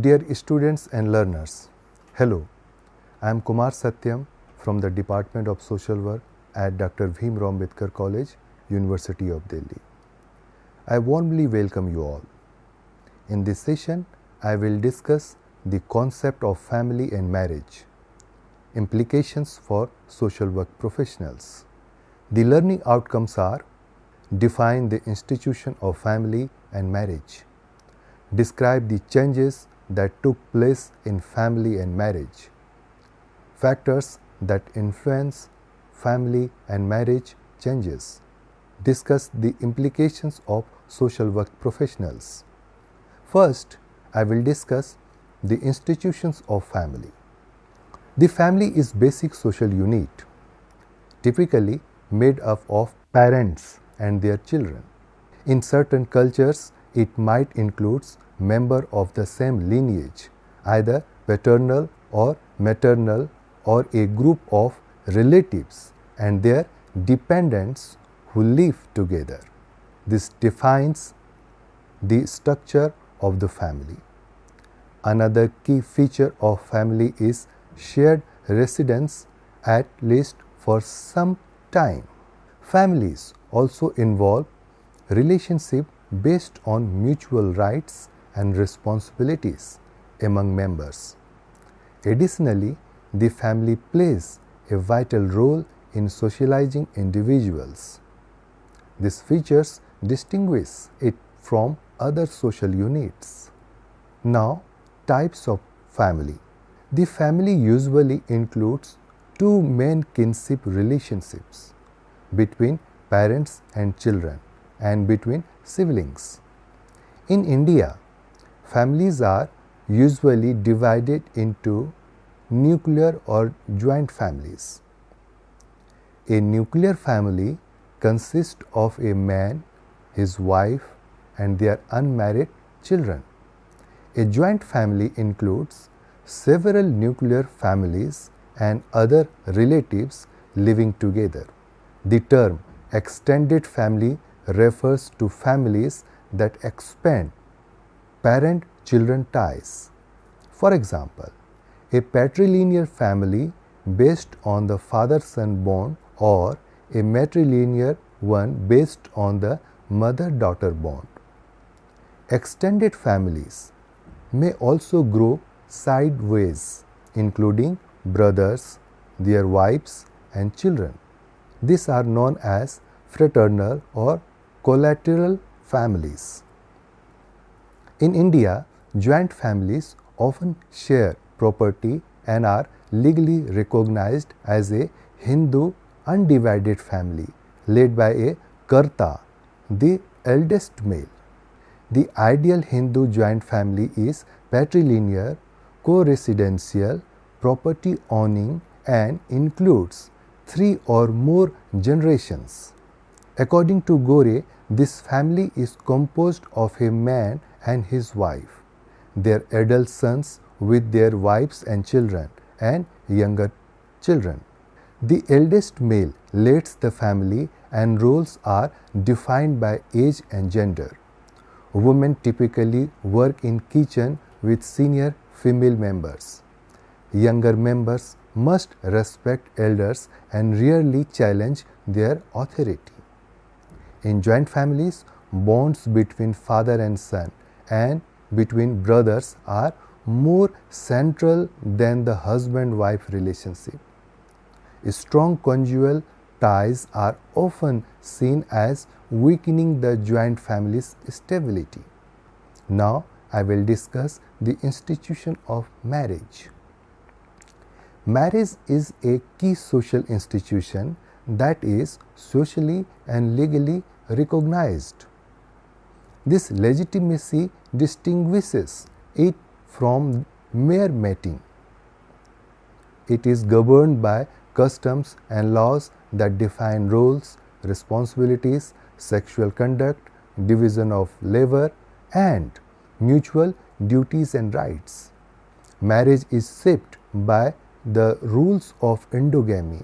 Dear students and learners, hello. I am Kumar Satyam from the Department of Social Work at Dr. Bhim Rao Ambedkar College, University of Delhi. I warmly welcome you all. In this session, I will discuss the concept of family and marriage, implications for social work professionals. The learning outcomes are: define the institution of family and marriage, describe the changes that took place in family and marriage, factors that influence family and marriage changes, discuss the implications of social work professionals. First, I will discuss the institutions of family. The family is basic social unit, typically made up of parents and their children. In certain cultures, it might include members of the same lineage, either paternal or maternal, or a group of relatives and their dependents who live together. This defines the structure of the family. Another key feature of family is shared residence, at least for some time. Families also involve relationship based on mutual rights and responsibilities among members. Additionally, the family plays a vital role in socializing individuals. These features distinguish it from other social units. Now, types of family. The family usually includes two main kinship relationships: between parents and children and between siblings. In India, families are usually divided into nuclear or joint families. A nuclear family consists of a man, his wife, and their unmarried children. A joint family includes several nuclear families and other relatives living together. The term extended family refers to families that expand parent-children ties. For example, a patrilineal family based on the father-son bond, or a matrilineal one based on the mother-daughter bond. Extended families may also grow sideways, including brothers, their wives, and children. These are known as fraternal or collateral families. In India, joint families often share property and are legally recognized as a Hindu undivided family led by a Karta, the eldest male. The ideal Hindu joint family is patrilineal, co-residential, property owning, and includes 3 or more generations. According to Gore, this family is composed of a man and his wife, their adult sons with their wives and children, and younger children. The eldest male leads the family and roles are defined by age and gender. Women typically work in kitchen with senior female members. Younger members must respect elders and rarely challenge their authority. In joint families, bonds between father and son and between brothers are more central than the husband-wife relationship. Strong conjugal ties are often seen as weakening the joint family's stability. Now, I will discuss the institution of marriage. Marriage is a key social institution that is socially and legally recognized. This legitimacy distinguishes it from mere mating. It is governed by customs and laws that define roles, responsibilities, sexual conduct, division of labor, and mutual duties and rights. Marriage is shaped by the rules of endogamy,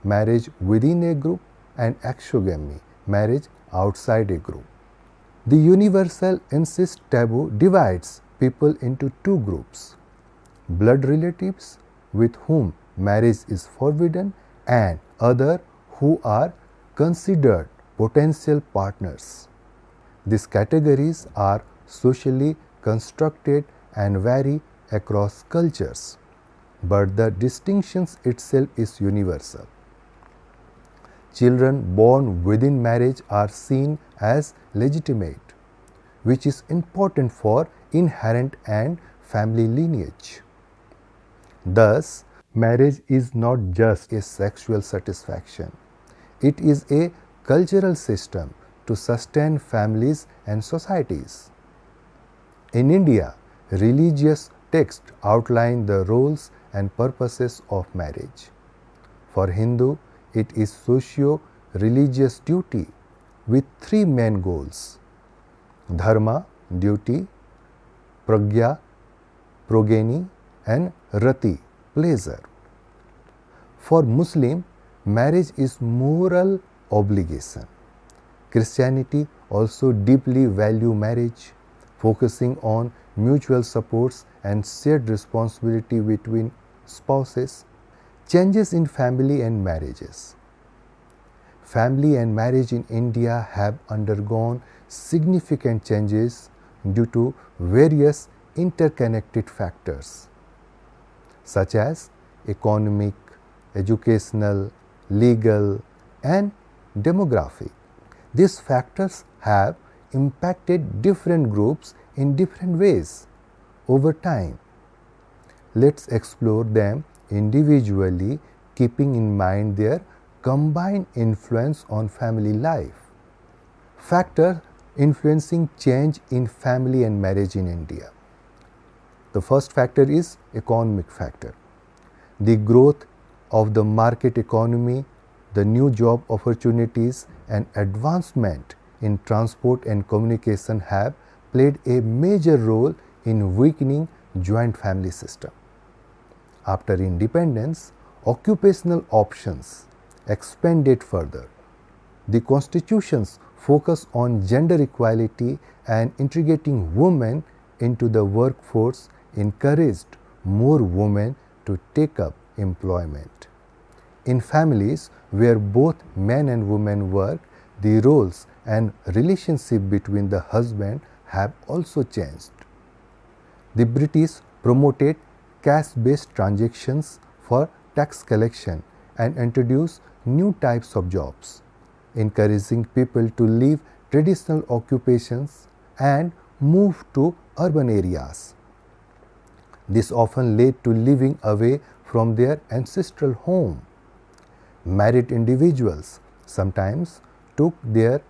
marriage within a group, and exogamy, marriage outside a group. The universal incest taboo divides people into two groups: blood relatives with whom marriage is forbidden and other who are considered potential partners. These categories are socially constructed and vary across cultures, but the distinction itself is universal. Children born within marriage are seen as legitimate, which is important for inherent and family lineage. Thus, marriage is not just a sexual satisfaction. It is a cultural system to sustain families and societies. In India, religious texts outline the roles and purposes of marriage. For Hindu, it is socio-religious duty with three main goals: dharma, duty; pragya, progeny; and rati, pleasure. For Muslim, marriage is moral obligation. Christianity also deeply value marriage, focusing on mutual supports and shared responsibility between spouses. Changes in family and marriages. Family and marriage in India have undergone significant changes due to various interconnected factors such as economic, educational, legal, and demographic. These factors have impacted different groups in different ways over time. Let's explore them individually, keeping in mind their combined influence on family life. Factors influencing change in family and marriage in India. The first factor is economic factor. The growth of the market economy, the new job opportunities, and advancement in transport and communication have played a major role in weakening joint family system. After independence, occupational options expanded further. The constitutions focus on gender equality and integrating women into the workforce encouraged more women to take up employment. In families where both men and women work, the roles and relationship between the husband have also changed. The British promoted cash-based transactions for tax collection and introduced new types of jobs, encouraging people to leave traditional occupations and move to urban areas. This often led to living away from their ancestral home. Married individuals sometimes took their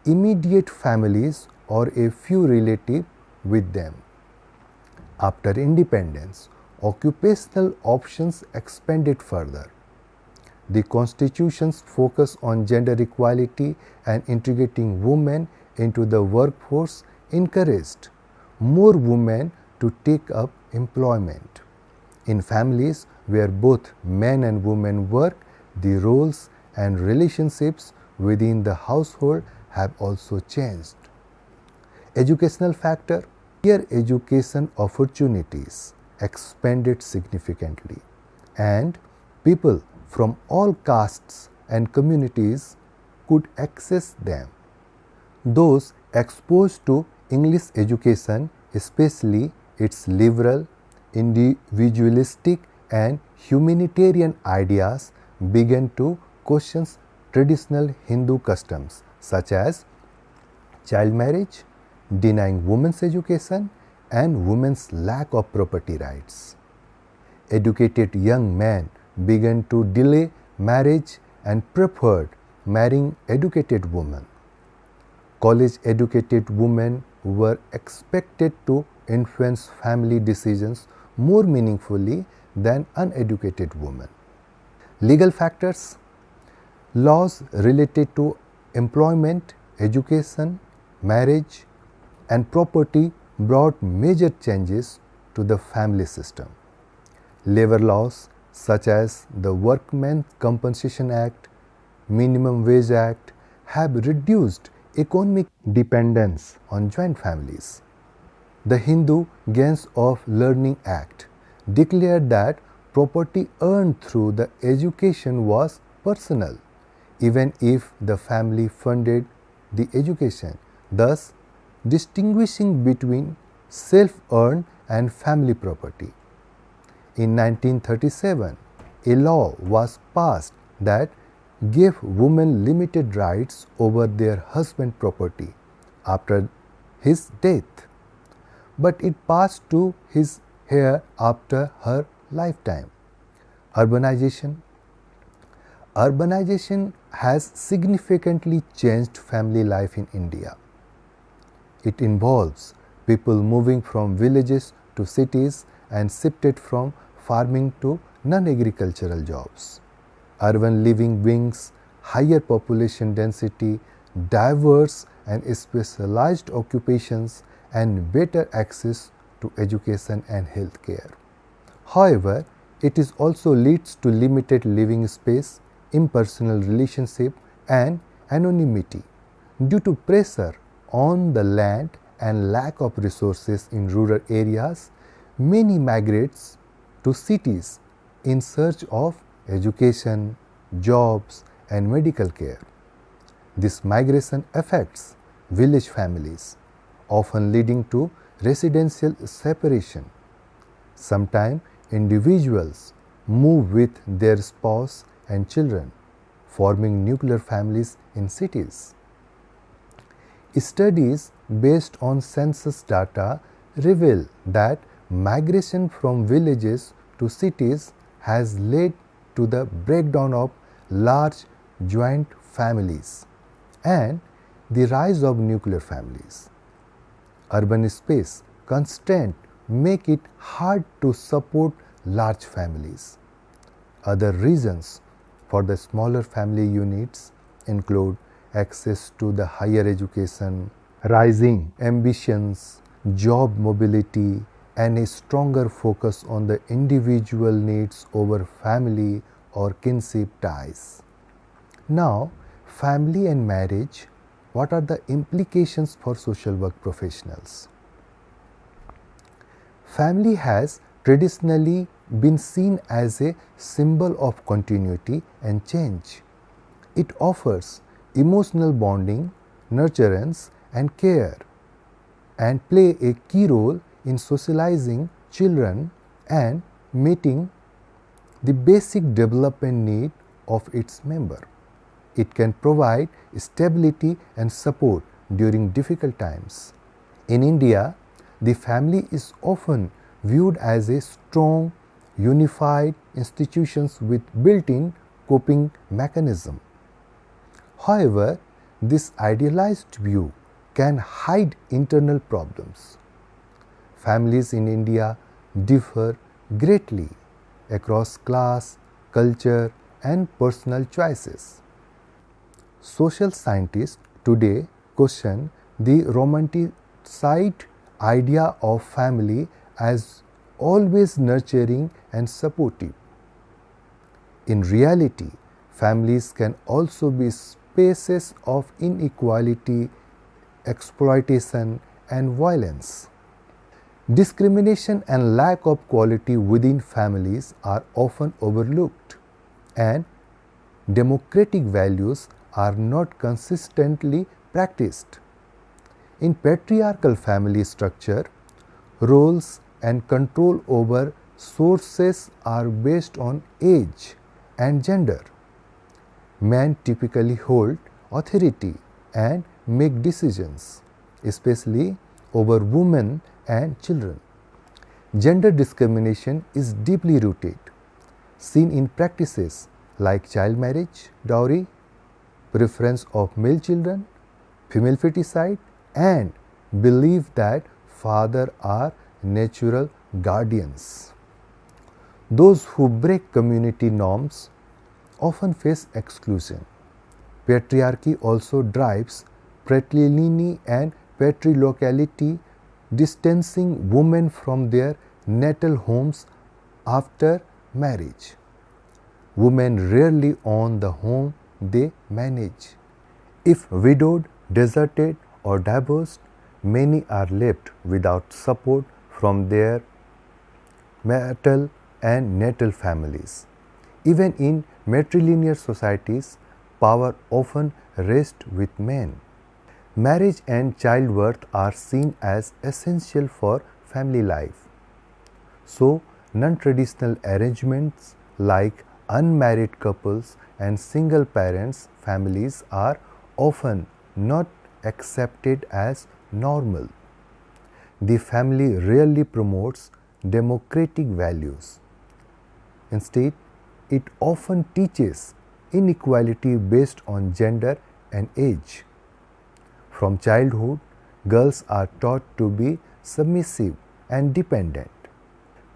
immediate families or a few relatives with them. After independence, occupational options expanded further. The constitutions focus on gender equality and integrating women into the workforce encouraged more women to take up employment. In families where both men and women work, the roles and relationships within the household have also changed. Educational factor. Higher education opportunities expanded significantly, and people from all castes and communities could access them. Those exposed to English education, especially its liberal, individualistic, and humanitarian ideas, began to question traditional Hindu customs such as child marriage, denying women's education, and women's lack of property rights. Educated young men began to delay marriage and preferred marrying educated women. College-educated women were expected to influence family decisions more meaningfully than uneducated women. Legal factors. Laws related to employment, education, marriage, and property brought major changes to the family system. Labor laws such as the Workmen's Compensation Act, Minimum Wage Act have reduced economic dependence on joint families. The Hindu Gains of Learning Act declared that property earned through the education was personal, even if the family funded the education, thus distinguishing between self-earned and family property. In 1937, a law was passed that gave women limited rights over their husband's property after his death, but it passed to his heir after her lifetime. Urbanization. Urbanization has significantly changed family life in India. It involves people moving from villages to cities and shifted from farming to non-agricultural jobs. Urban living brings higher population density, diverse and specialized occupations, and better access to education and health care. However, it is also leads to limited living space, impersonal relationship, and anonymity. Due to pressure on the land and lack of resources in rural areas, many migrate to cities in search of education, jobs, and medical care. This migration affects village families, often leading to residential separation. Sometimes individuals move with their spouse and children, forming nuclear families in cities. Studies based on census data reveal that migration from villages to cities has led to the breakdown of large joint families and the rise of nuclear families. Urban space constraints make it hard to support large families. Other reasons for the smaller family units include access to the higher education, rising ambitions, job mobility, and a stronger focus on the individual needs over family or kinship ties. Now, family and marriage, what are the implications for social work professionals? Family has traditionally been seen as a symbol of continuity and change. It offers emotional bonding, nurturance, and care, and play a key role in socializing children and meeting the basic development need of its member. It can provide stability and support during difficult times. In India, the family is often viewed as a strong, unified institution with built-in coping mechanism. However, this idealized view can hide internal problems. Families in India differ greatly across class, culture, and personal choices. Social scientists today question the romanticized idea of family as always nurturing and supportive. In reality, families can also be spaces of inequality, exploitation, and violence. Discrimination and lack of quality within families are often overlooked, and democratic values are not consistently practiced. In patriarchal family structure, roles and control over sources are based on age and gender. Men typically hold authority and make decisions, especially over women and children. Gender discrimination is deeply rooted, seen in practices like child marriage, dowry, preference of male children, female feticide, and belief that fathers are natural guardians. Those who break community norms often face exclusion. Patriarchy also drives patrilineality and patrilocality, distancing women from their natal homes after marriage. Women rarely own the home they manage. If widowed, deserted, or divorced, many are left without support from their marital and natal families. Even in matrilineal societies, power often rests with men. Marriage and childbirth are seen as essential for family life. So, non-traditional arrangements like unmarried couples and single parents families are often not accepted as normal. The family rarely promotes democratic values. Instead, it often teaches inequality based on gender and age. From childhood, girls are taught to be submissive and dependent.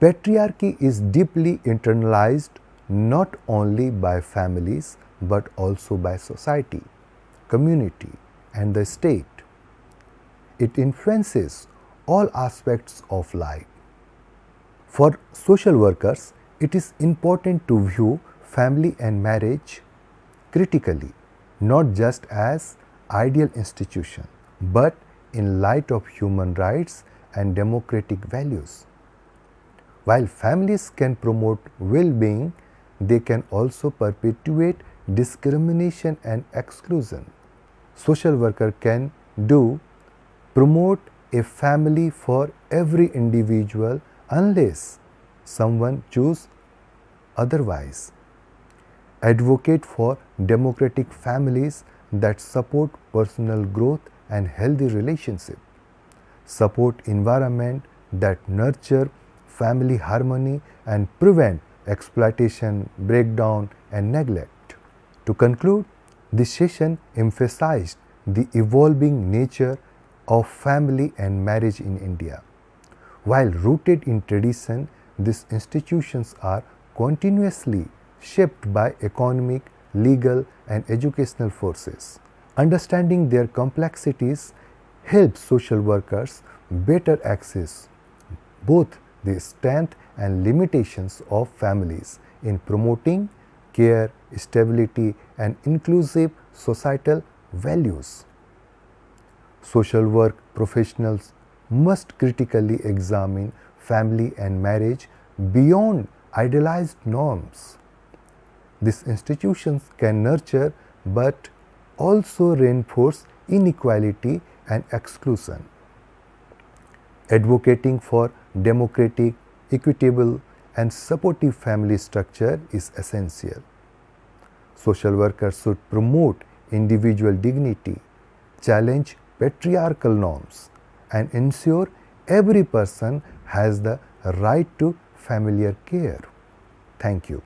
Patriarchy is deeply internalized not only by families but also by society, community, and the state. It influences all aspects of life. For social workers, it is important to view family and marriage critically, not just as ideal institution, but in light of human rights and democratic values. While families can promote well-being, they can also perpetuate discrimination and exclusion. Social worker can promote a family for every individual unless someone chooses otherwise. Advocate for democratic families that support personal growth and healthy relationships. Support environment that nurture family harmony and prevent exploitation, breakdown, and neglect. To conclude, this session emphasized the evolving nature of family and marriage in India. While rooted in tradition, these institutions are continuously shaped by economic, legal, and educational forces. Understanding their complexities helps social workers better access both the strength and limitations of families in promoting care, stability, and inclusive societal values. Social work professionals must critically examine family and marriage beyond idealized norms. These institutions can nurture but also reinforce inequality and exclusion. Advocating for democratic, equitable, and supportive family structure is essential. Social workers should promote individual dignity, challenge patriarchal norms, and ensure every person has the right to familiar care. Thank you.